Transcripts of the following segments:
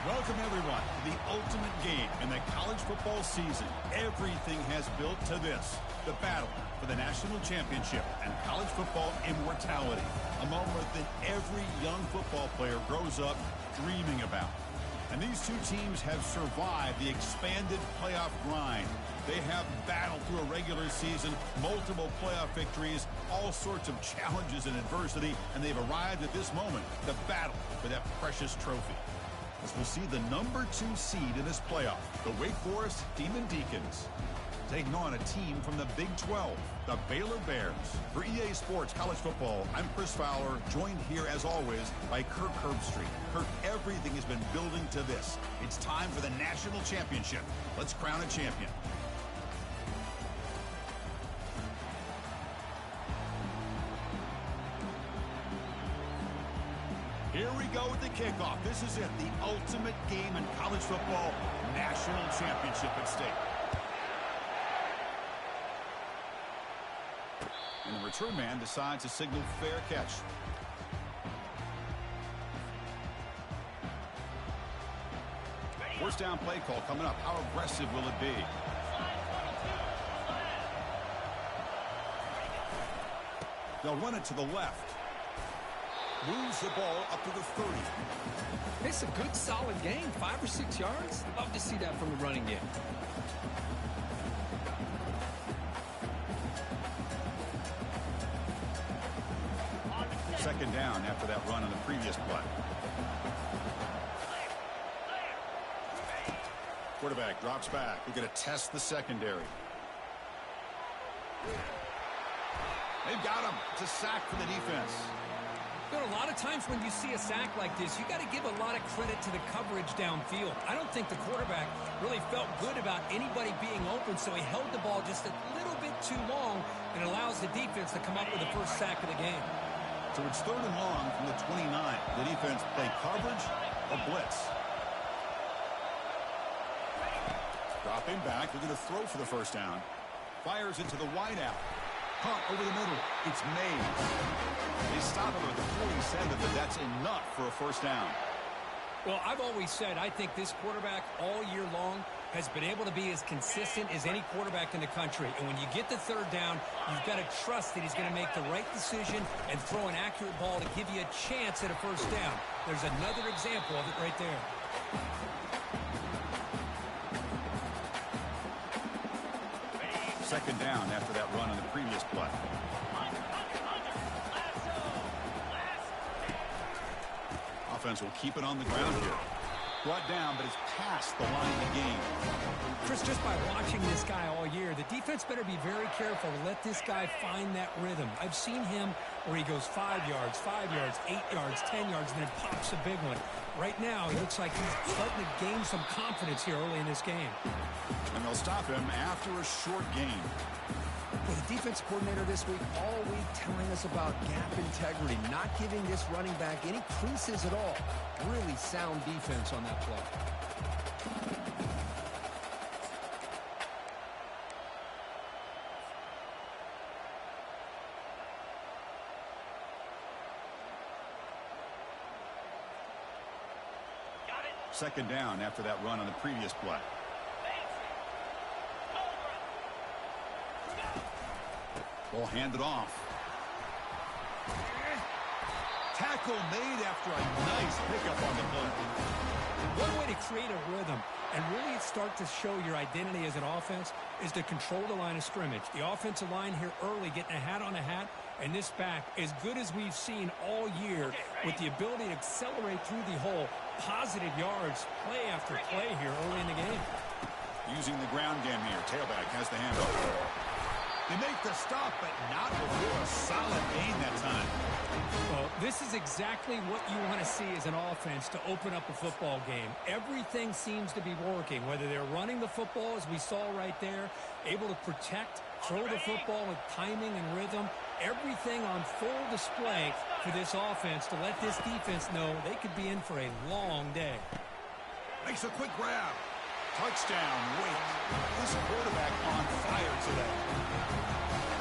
Welcome, everyone, to the ultimate game in the college football season. Everything has built to this, the battle for the national championship and college football immortality, a moment that every young football player grows up dreaming about. And these two teams have survived the expanded playoff grind. They have battled through a regular season, multiple playoff victories, all sorts of challenges and adversity, and they've arrived at this moment, the battle for that precious trophy. As we'll see the number 2 seed in this playoff, the Wake Forest Demon Deacons, taking on a team from the Big 12, the Baylor Bears. For EA Sports College Football, I'm Chris Fowler, joined here as always by Kirk Herbstreit. Kirk, everything has been building to this. It's time for the national championship. Let's crown a champion. Here we go with the kickoff. This is it, the ultimate game in college football, national championship at stake. And the return man decides to signal fair catch. First down play call coming up. How aggressive will it be? They'll run it to the left. Moves the ball up to the 30. It's a good, solid game. 5 or 6 yards. Love to see that from the running game. Second down after that run on the previous play. Quarterback drops back. We're going to test the secondary. They've got him. It's a sack for the defense. You know, a lot of times when you see a sack like this, you got to give a lot of credit to the coverage downfield. I don't think the quarterback really felt good about anybody being open, so he held the ball just a little bit too long and allows the defense to come up with the first sack of the game. So it's 3rd and long from the 29. The defense play coverage or blitz. Dropping back. We're going to throw for the first down. Fires into the wideout. Caught over the middle. It's Mays. They stop him at the 47, but that's enough for a first down. Well, I've always said I think this quarterback all year long has been able to be as consistent as any quarterback in the country. And when you get the 3rd down, you've got to trust that he's going to make the right decision and throw an accurate ball to give you a chance at a first down. There's another example of it right there. Second down after that run on the previous play. Offense will keep it on the ground here. Brought down, but it's past the line of the game. Chris, just by watching this guy all year, the defense better be very careful to let this guy find that rhythm. I've seen him where he goes 5 yards, 8 yards, 10 yards, and then pops a big one. Right now, he looks like he's starting to gain some confidence here early in this game. And they'll stop him after a short gain. Well, the defense coordinator this week all week telling us about gap integrity, not giving this running back any creases at all. Really sound defense on that play. Second down after that run on the previous play. Ball handed off. Tackle made after a nice pickup on the play. One way to create a rhythm and really start to show your identity as an offense is to control the line of scrimmage. The offensive line here early getting a hat on a hat, and this back as good as we've seen all year with the ability to accelerate through the hole. Positive yards, play after play here early in the game. Using the ground game here. Tailback has the handoff. They make the stop, but not before a solid gain that time. Well, this is exactly what you want to see as an offense to open up a football game. Everything seems to be working, whether they're running the football, as we saw right there, able to protect, throw the football with timing and rhythm. Everything on full display for this offense to let this defense know they could be in for a long day. Makes a quick grab. Touchdown, wait. This quarterback on fire today.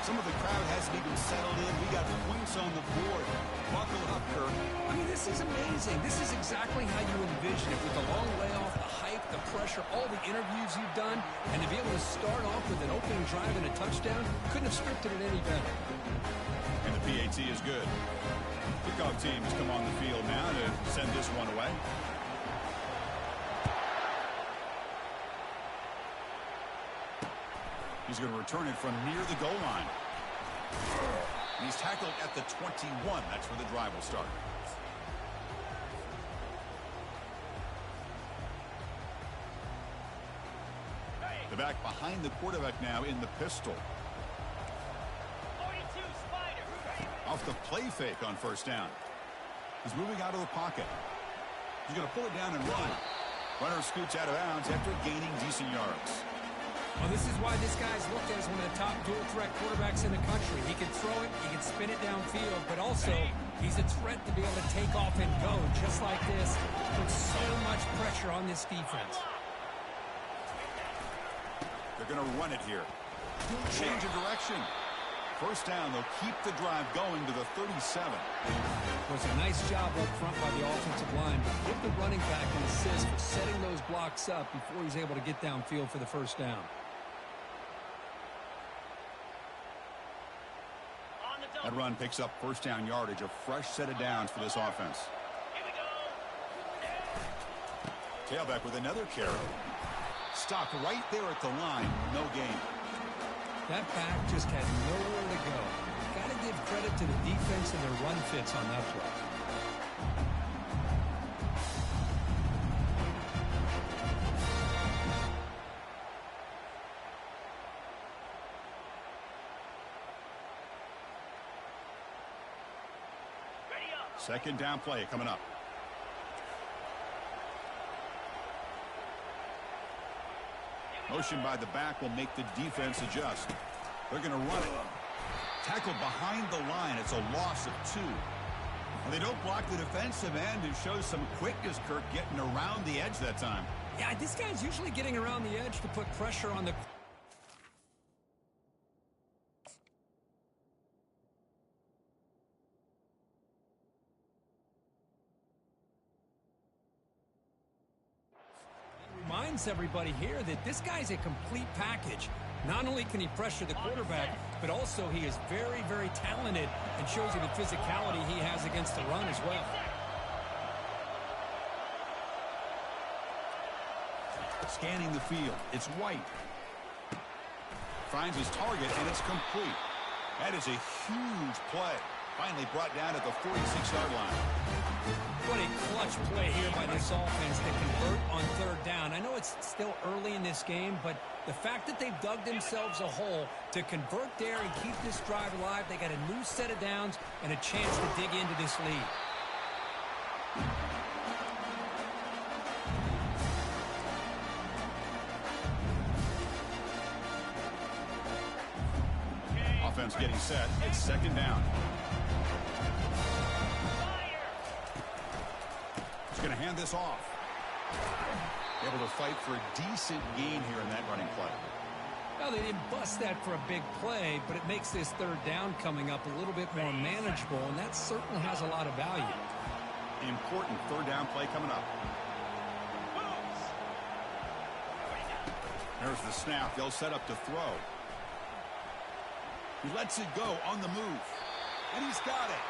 Some of the crowd hasn't even settled in. We got points on the board. Buckle up, Kirk. I mean, this is amazing. This is exactly how you envision it, with the long layoff, the hype, the pressure, all the interviews you've done, and to be able to start off with an opening drive and a touchdown, couldn't have scripted it any better. And the PAT is good. Kickoff team has come on the field now to send this one away. He's going to return it from near the goal line. And he's tackled at the 21. That's where the drive will start. The back behind the quarterback now in the pistol. 42 Spider. Off the play fake on first down. He's moving out of the pocket. He's going to pull it down and run. Runner scoots out of bounds after gaining decent yards. Well, this is why this guy's looked at as one of the top dual-threat quarterbacks in the country. He can throw it, he can spin it downfield, but also he's a threat to be able to take off and go just like this. Puts so much pressure on this defense. They're going to run it here. Change of direction. First down, they'll keep the drive going to the 37. It was a nice job up front by the offensive line, but give the running back an assist for setting those blocks up before he's able to get downfield for the first down. That run picks up first down yardage, a fresh set of downs for this offense. Here we go. Tailback with another carry. Stopped right there at the line. No gain. That back just had nowhere to go. Got to give credit to the defense and their run fits on that play. Second down play coming up. Motion by the back will make the defense adjust. They're going to run it. Tackled behind the line. It's a loss of 2. And they don't block the defensive end, who shows some quickness, Kirk, getting around the edge that time. Yeah, this guy's usually getting around the edge to put pressure on the... Reminds everybody here that this guy's a complete package. Not only can he pressure the quarterback, but also he is very, very talented and shows you the physicality he has against the run as well. Scanning the field. It's White. Finds his target, and it's complete. That is a huge play. Finally brought down at the 46-yard line. What a clutch play here by this offense to convert on third down. I know it's still early in this game, but the fact that they've dug themselves a hole to convert there and keep this drive alive, they got a new set of downs and a chance to dig into this lead. Offense getting set. It's second down. He's going to hand this off. Able to fight for a decent gain here in that running play. Well, they didn't bust that for a big play, but it makes this third down coming up a little bit more manageable, and that certainly has a lot of value. Important third down play coming up. There's the snap. They'll set up to throw. He lets it go on the move. And he's got it.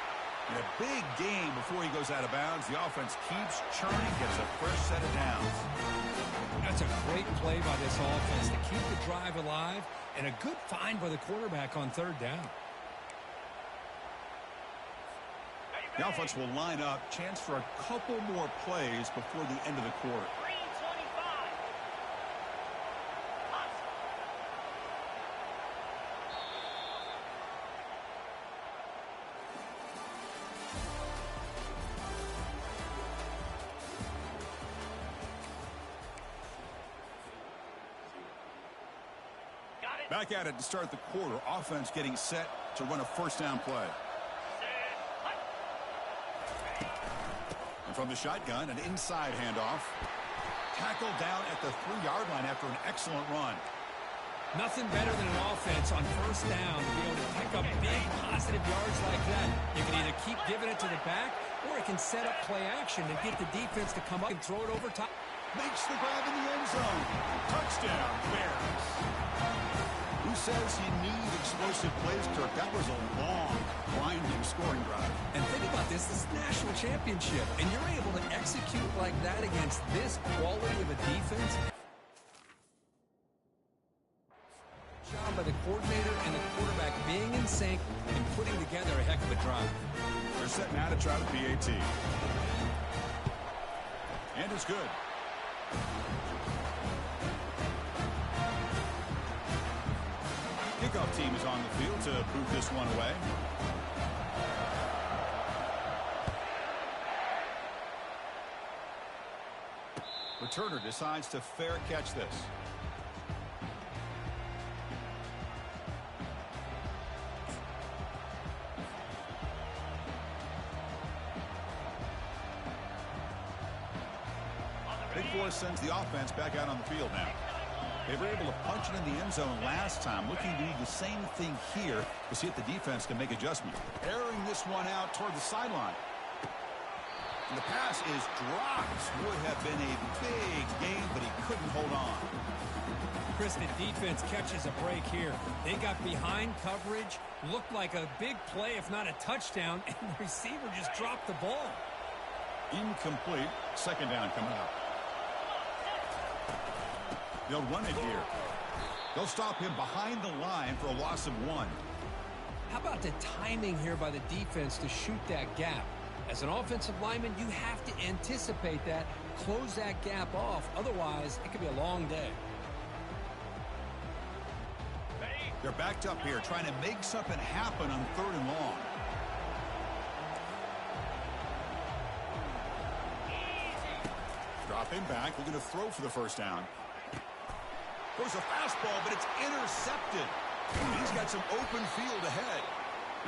And a big gain before he goes out of bounds. The offense keeps churning, gets a fresh set of downs. That's a great play by this offense to keep the drive alive, and a good find by the quarterback on third down. The offense will line up. Chance for a couple more plays before the end of the quarter. Back at it to start the quarter. Offense getting set to run a first down play. And from the shotgun, an inside handoff. Tackled down at the 3-yard line after an excellent run. Nothing better than an offense on first down to be able to pick up big positive yards like that. You can either keep giving it to the back, or it can set up play action to get the defense to come up and throw it over top. Makes the grab in the end zone. Touchdown, Bears. Who says you need explosive plays, Kirk? That was a long, grinding scoring drive. And think about this. This is national championship, and you're able to execute like that against this quality of a defense. Job by the coordinator and the quarterback being in sync and putting together a heck of a drive. They're set now to try the PAT. And it's good. Kickoff team is on the field to boot this one away. Returner decides to fair catch this. Big Force sends the offense back out on the field now. They were able to punch it in the end zone last time, looking to do the same thing here to see if the defense can make adjustments. Airing this one out toward the sideline. And the pass is dropped. Would have been a big gain, but he couldn't hold on. Chris, the defense catches a break here. They got behind coverage, looked like a big play, if not a touchdown, and the receiver just dropped the ball. Incomplete. Second down coming up. They'll run it here. They'll stop him behind the line for a loss of 1. How about the timing here by the defense to shoot that gap? As an offensive lineman, you have to anticipate that, close that gap off. Otherwise, it could be a long day. They're backed up here, trying to make something happen on 3rd and long. Dropping back, looking to throw for the first down. Throws a fastball, but it's intercepted. He's got some open field ahead.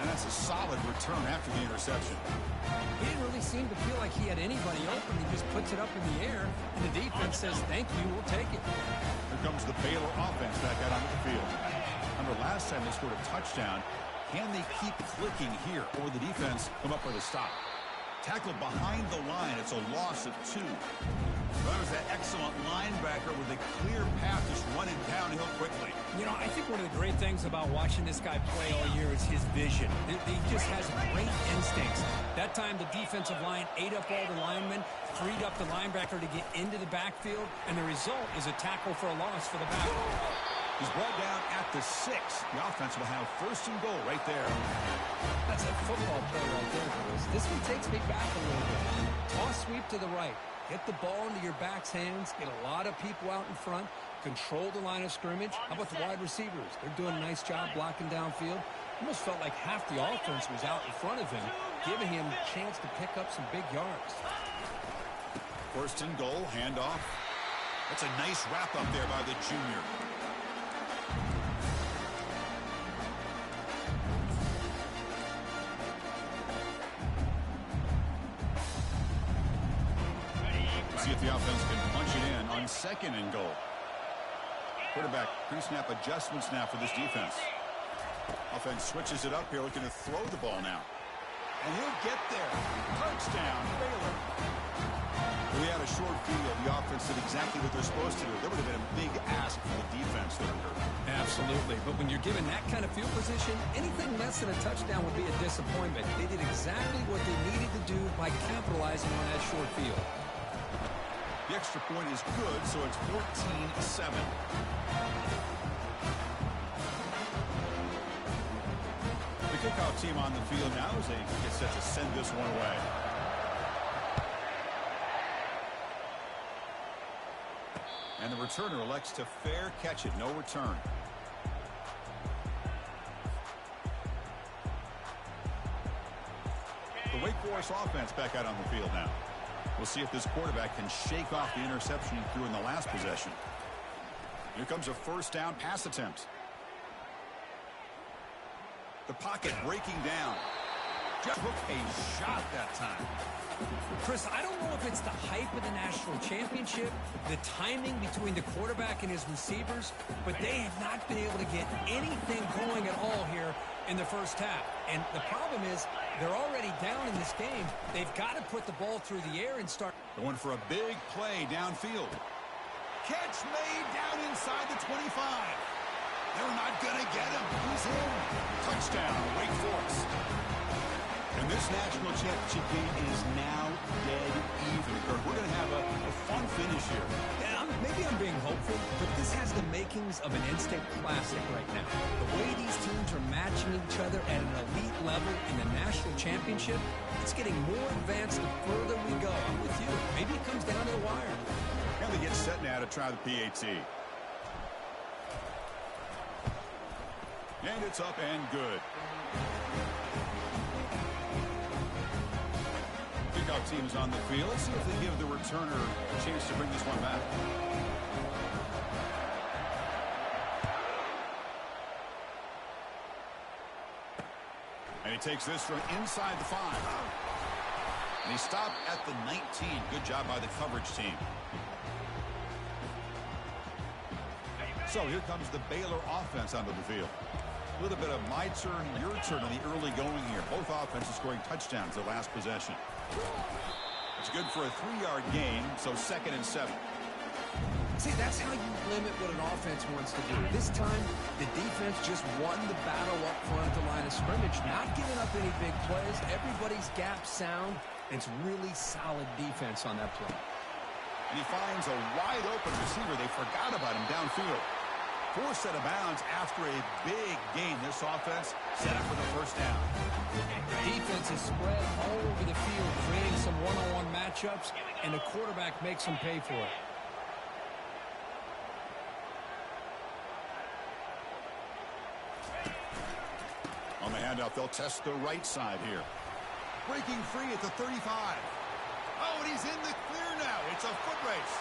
And that's a solid return after the interception. He didn't really seem to feel like he had anybody open. He just puts it up in the air, and the defense says, thank you, we'll take it. Here comes the Baylor offense back out onto the field. Remember, last time they scored a touchdown. Can they keep clicking here, or will the defense come up with a stop? Tackled behind the line. It's a loss of 2. That was that excellent linebacker with a clear path just running downhill quickly. You know, I think one of the great things about watching this guy play all year is his vision. He just has great instincts. That time the defensive line ate up all the linemen, freed up the linebacker to get into the backfield, and the result is a tackle for a loss for the back. He's brought down at the 6. The offense will have 1st and goal right there. That's a football play right there, boys. This one takes me back a little bit. Toss sweep to the right. Get the ball into your back's hands. Get a lot of people out in front. Control the line of scrimmage. How about the wide receivers? They're doing a nice job blocking downfield. Almost felt like half the offense was out in front of him, giving him a chance to pick up some big yards. 1st and goal, handoff. That's a nice wrap up there by the junior. See if the offense can punch it in on 2nd and goal. Quarterback pre-snap adjustments now for this defense. Offense switches it up here, looking to throw the ball now. And he'll get there. Touchdown, Baylor. We had a short field. The offense did exactly what they're supposed to do. There would have been a big ask for the defense there. Absolutely. But when you're given that kind of field position, anything less than a touchdown would be a disappointment. They did exactly what they needed to do by capitalizing on that short field. The extra point is good, so it's 14-7. The kickoff team on the field now as they get set to send this one away. And the returner elects to fair catch it. No return. The Wake Forest offense back out on the field now. We'll see if this quarterback can shake off the interception he threw in the last possession. Here comes a 1st down pass attempt. The pocket breaking down. Just took a shot that time. Chris, I don't know if it's the hype of the national championship, the timing between the quarterback and his receivers, but they have not been able to get anything going at all here in the first half. And the problem is they're already down in this game. They've got to put the ball through the air and start. Going for a big play downfield. Catch made down inside the 25. They're not going to get him. He's in. Touchdown, Wake Forest. And this national championship game is now dead even. We're going to have a fun finish here. Yeah, maybe I'm being hopeful, but this has the makings of an instant classic right now. The way these teams are matching each other at an elite level in the national championship, it's getting more advanced the further we go. I'm with you. Maybe it comes down to the wire. And they get set now to try the PAT. And it's up and good. Kickoff team is on the field. Let's see if they give the returner a chance to bring this one back. And he takes this from inside the 5. And he stopped at the 19. Good job by the coverage team. So here comes the Baylor offense onto the field. A little bit of my turn, your turn in the early going here. Both offenses scoring touchdowns their last possession. It's good for a 3-yard gain, so 2nd and 7. See, that's how you limit what an offense wants to do. This time, the defense just won the battle up front at the line of scrimmage, not giving up any big plays. Everybody's gap sound. It's really solid defense on that play. And he finds a wide-open receiver. They forgot about him downfield. 4 set of bounds after a big gain. This offense set up for the first down. The defense is spread all over the field, creating some one-on-one matchups, and the quarterback makes them pay for it. On the handoff, they'll test the right side here. Breaking free at the 35. Oh, and he's in the clear now. It's a foot race.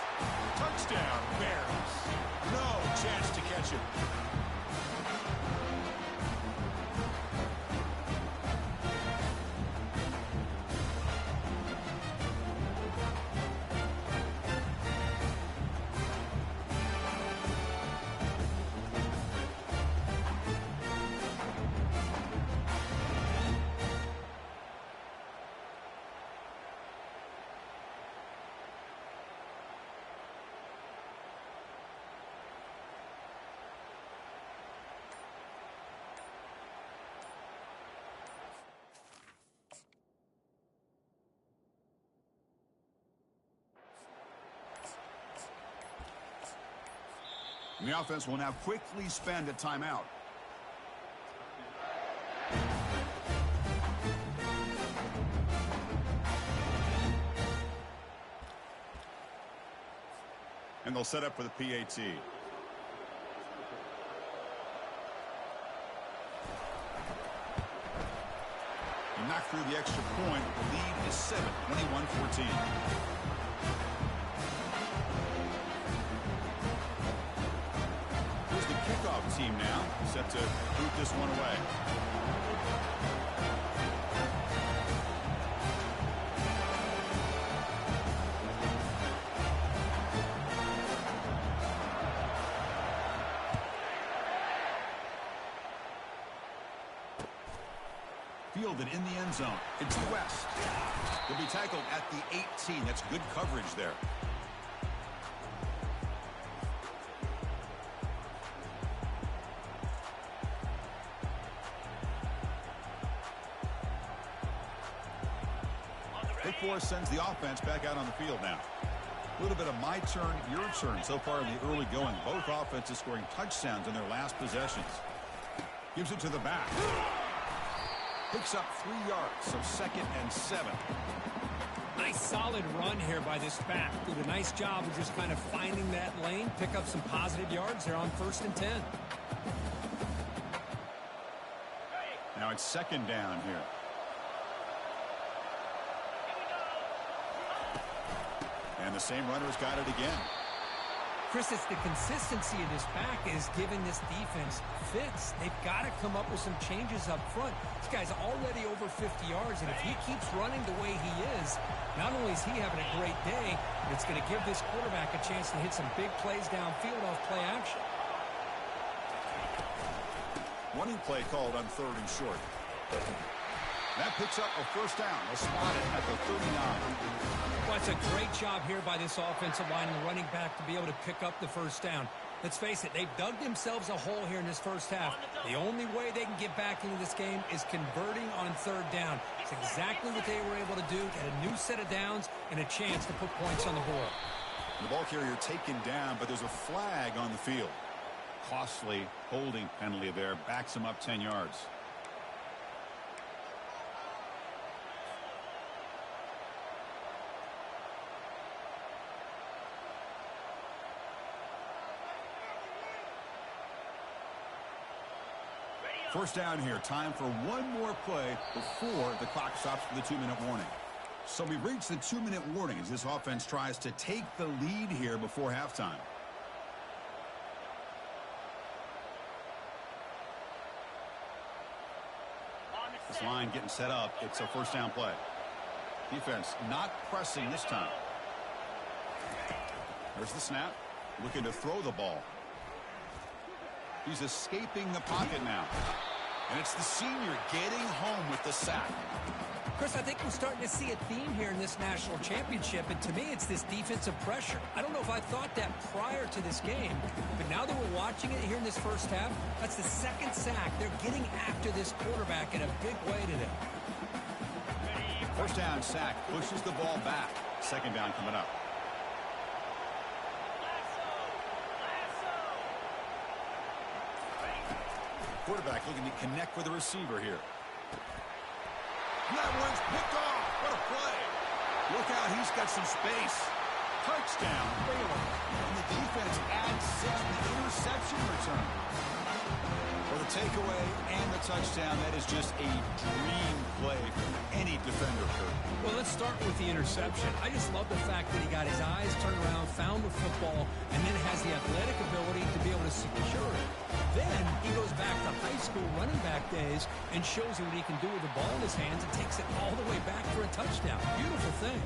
Touchdown, Bears. No chance to catch him. And the offense will now quickly spend a timeout. And they'll set up for the PAT. He knocked through the extra point. The lead is 7, 21-14. Kickoff team now set to boot this one away. Fielded in the end zone. It's West. He'll be tackled at the 18. That's good coverage there. Force sends the offense back out on the field now. A little bit of my turn, your turn so far in the early going. Both offenses scoring touchdowns in their last possessions. Gives it to the back. Picks up 3 yards, so 2nd and 7. Nice solid run here by this back. Did a nice job of just kind of finding that lane, pick up some positive yards. They're on 1st and 10. Now it's 2nd down here. And the same runner's got it again. Chris, it's the consistency of this back is giving this defense fits. They've got to come up with some changes up front. This guy's already over 50 yards, and if he keeps running the way he is, not only is he having a great day, but it's going to give this quarterback a chance to hit some big plays downfield off play action. Running play called on 3rd and short. That picks up a first down. They'll spot it at the 39. Well, it's a great job here by this offensive line and the running back to be able to pick up the first down. Let's face it, they've dug themselves a hole here in this first half. The only way they can get back into this game is converting on 3rd down. It's exactly what they were able to do, get a new set of downs and a chance to put points on the board. The ball carrier taken down, but there's a flag on the field. Costly holding penalty there, backs him up 10 yards. First down here. Time for one more play before the clock stops for the 2-minute warning. So we've reached the 2-minute warning as this offense tries to take the lead here before halftime. This line getting set up. It's a first down play. Defense not pressing this time. There's the snap. Looking to throw the ball. He's escaping the pocket now. And it's the senior getting home with the sack. Chris, I think we're starting to see a theme here in this national championship, and to me it's this defensive pressure. I don't know if I thought that prior to this game, but now that we're watching it here in this first half, that's the 2nd sack. They're getting after this quarterback in a big way today. First down sack, pushes the ball back. 2nd down coming up. Quarterback looking to connect with the receiver here. That one's picked off. What a play. Look out, he's got some space. Touchdown, Baylor. And the defense adds 6 to the interception return. For the takeaway and the touchdown, that is just a dream play for any defender. Well, let's start with the interception. I just love the fact that he got his eyes turned around, found the football, and then has the athletic ability to be able to secure it. Then he goes back to high school running back days and shows you what he can do with the ball in his hands and takes it all the way back for a touchdown. Beautiful thing.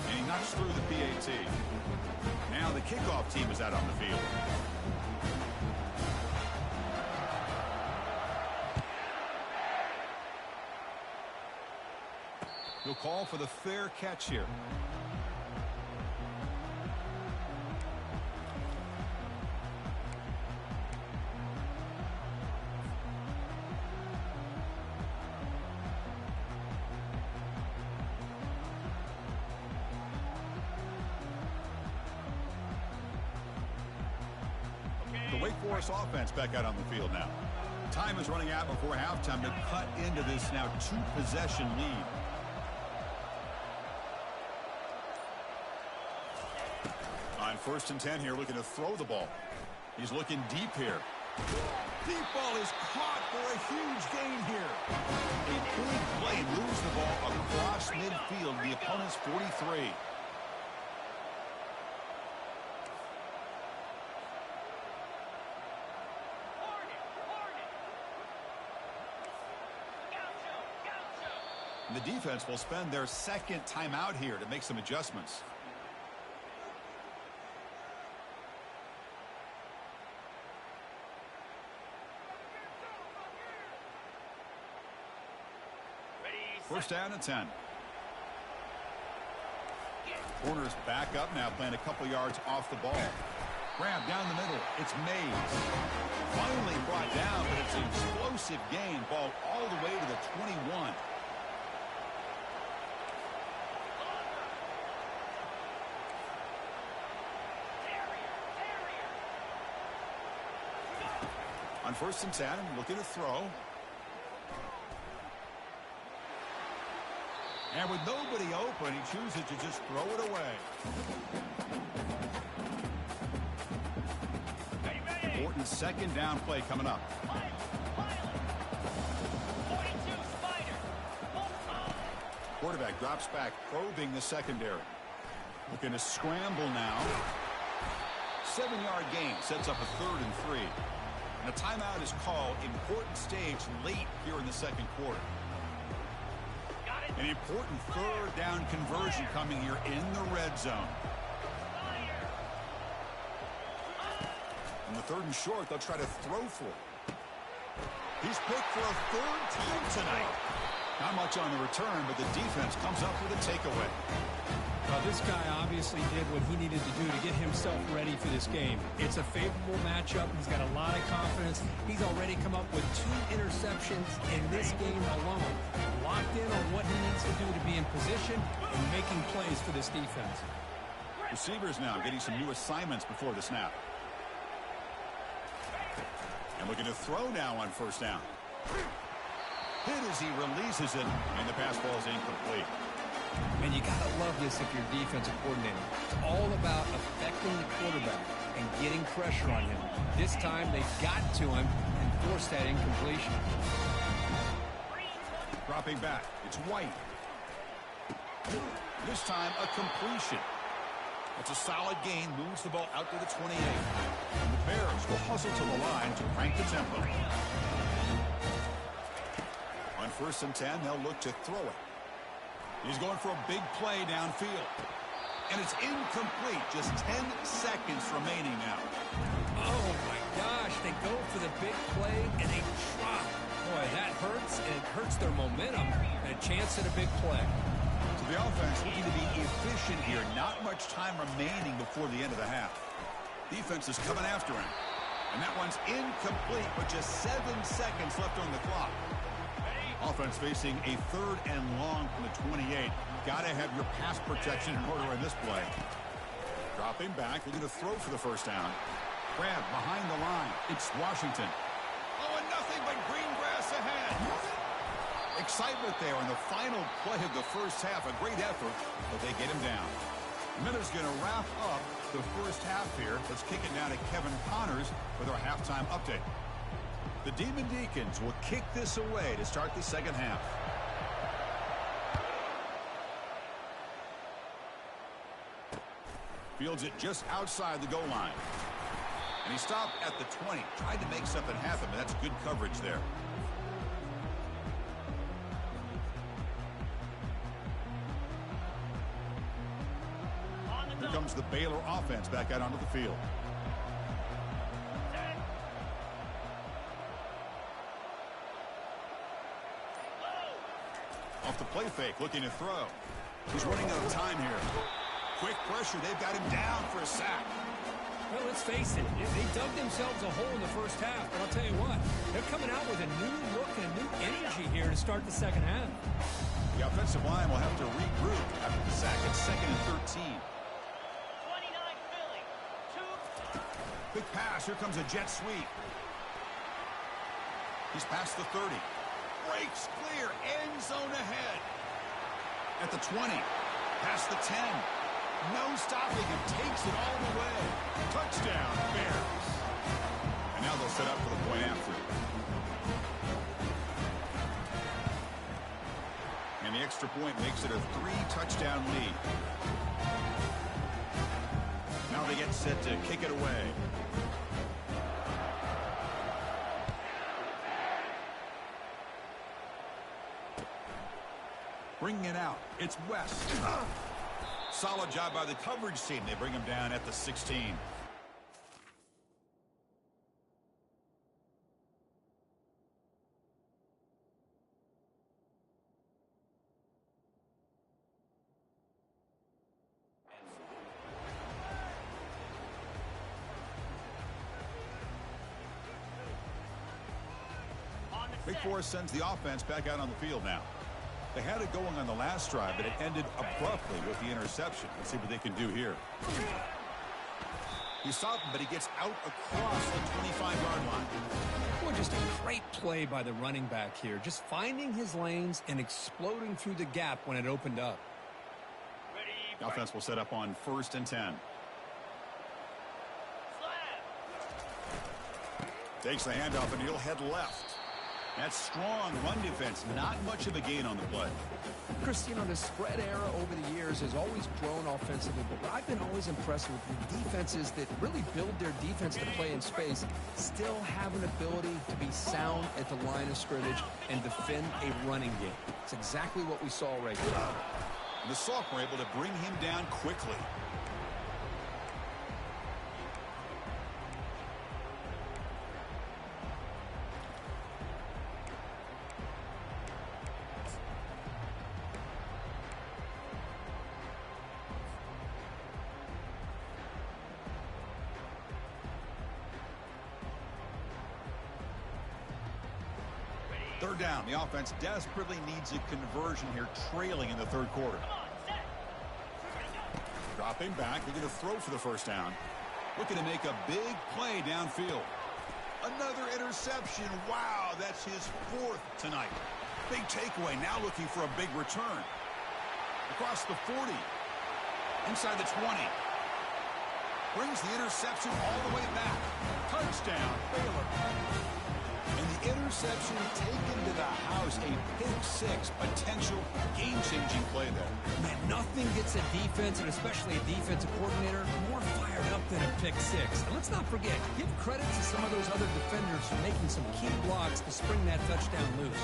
And he knocks through the PAT. Now the kickoff team is out on the field. He'll call for the fair catch here. The Wake Forest offense back out on the field now. Time is running out before halftime to cut into this now 2-possession lead. On 1st and 10 here, looking to throw the ball. He's looking deep here. Deep ball is caught for a huge gain here. A big play moves the ball across midfield, the opponent's 43. The defense will spend their 2nd timeout here to make some adjustments. First down and 10. Corners back up now, playing a couple yards off the ball. Grab down the middle. It's Mays. Finally brought down, but it's an explosive gain. Ball all the way to the 21. On 1st and 10, looking to throw. And with nobody open, he chooses to just throw it away. Morton's 2nd down play coming up. Quarterback drops back, probing the secondary. Looking to scramble now. 7-yard gain sets up a 3rd and 3. And a timeout is called. Important stage late here in the second quarter. An important 3rd down conversion coming here in the red zone. On the 3rd and short, they'll try to throw for it. He's picked for a 3rd time tonight. Not much on the return, but the defense comes up with a takeaway. Well, this guy obviously did what he needed to do to get himself ready for this game. It's a favorable matchup. He's got a lot of confidence. He's already come up with 2 interceptions in this game alone. Locked in on what he needs to do to be in position and making plays for this defense. Receivers now getting some new assignments before the snap. And looking to throw now on 1st down. Hit as he releases it, and the pass ball is incomplete. Man, you got to love this if you're defensive coordinator. It's all about affecting the quarterback and getting pressure on him. This time, they got to him and forced that incompletion. Dropping back, it's White. This time, a completion. It's a solid gain, moves the ball out to the 28. And the Bears will hustle to the line to crank the tempo. On 1st and 10, they'll look to throw it. He's going for a big play downfield. And it's incomplete. Just 10 seconds remaining now. Oh, my gosh. They go for the big play, and they drop. Boy, that hurts, and it hurts their momentum. And a chance at a big play. So the offense looking to be efficient here. Not much time remaining before the end of the half. Defense is coming after him. And that one's incomplete with just 7 seconds left on the clock. Offense facing a 3rd and long from the 28. Got to have your pass protection in order in this play. Dropping back, looking to throw for the 1st down. Grab behind the line. It's Washington. Oh, and nothing but green grass ahead. Excitement there on the final play of the 1st half. A great effort, but they get him down. Miller's going to wrap up the 1st half here. Let's kick it now to Kevin Connors with our halftime update. The Demon Deacons will kick this away to start the 2nd half. Fields it just outside the goal line. And he stopped at the 20. Tried to make something happen, but that's good coverage there. Here comes the Baylor offense back out onto the field. Off the play fake, looking to throw. He's running out of time here. Quick pressure, they've got him down for a sack. Well, let's face it, they dug themselves a hole in the 1st half, but I'll tell you what, they're coming out with a new look and a new energy here to start the 2nd half. The offensive line will have to regroup after the sack. It's 2nd and 13. 29 Philly. 2. Big pass, here comes a jet sweep. He's past the 30. Breaks clear, end zone ahead. At the 20, past the 10. No stopping him, takes it all the way. Touchdown, Bears. And now they'll set up for the point after. And the extra point makes it a 3-touchdown lead. Now they get set to kick it away. Bringing it out, it's West. Solid job by the coverage team. They bring him down at the 16. Big Forest sends the offense back out on the field now. They had it going on the last drive, but it ended abruptly with the interception. Let's see what they can do here. He stopped him, but he gets out across the 25-yard line. Boy, just a great play by the running back here. Just finding his lanes and exploding through the gap when it opened up. The offense will set up on 1st and 10. Takes the handoff, and he'll head left. That strong run defense, not much of a gain on the play. Chris, you know, the spread era over the years has always grown offensively, but I've been always impressed with the defenses that really build their defense to play in space, still have an ability to be sound at the line of scrimmage and defend a running game. It's exactly what we saw right there. The Sox were able to bring him down quickly. Third down. The offense desperately needs a conversion here, trailing in the third quarter. Dropping back, they're going to throw for the first down. Looking to make a big play downfield. Another interception. Wow, that's his fourth tonight. Big takeaway. Now looking for a big return. Across the 40. Inside the 20. Brings the interception all the way back. Touchdown, Baylor. And the interception taken to the house, a pick-6 potential game-changing play there. Man, nothing gets a defense, and especially a defensive coordinator, more fired up than a pick-6. And let's not forget, give credit to some of those other defenders for making some key blocks to spring that touchdown loose.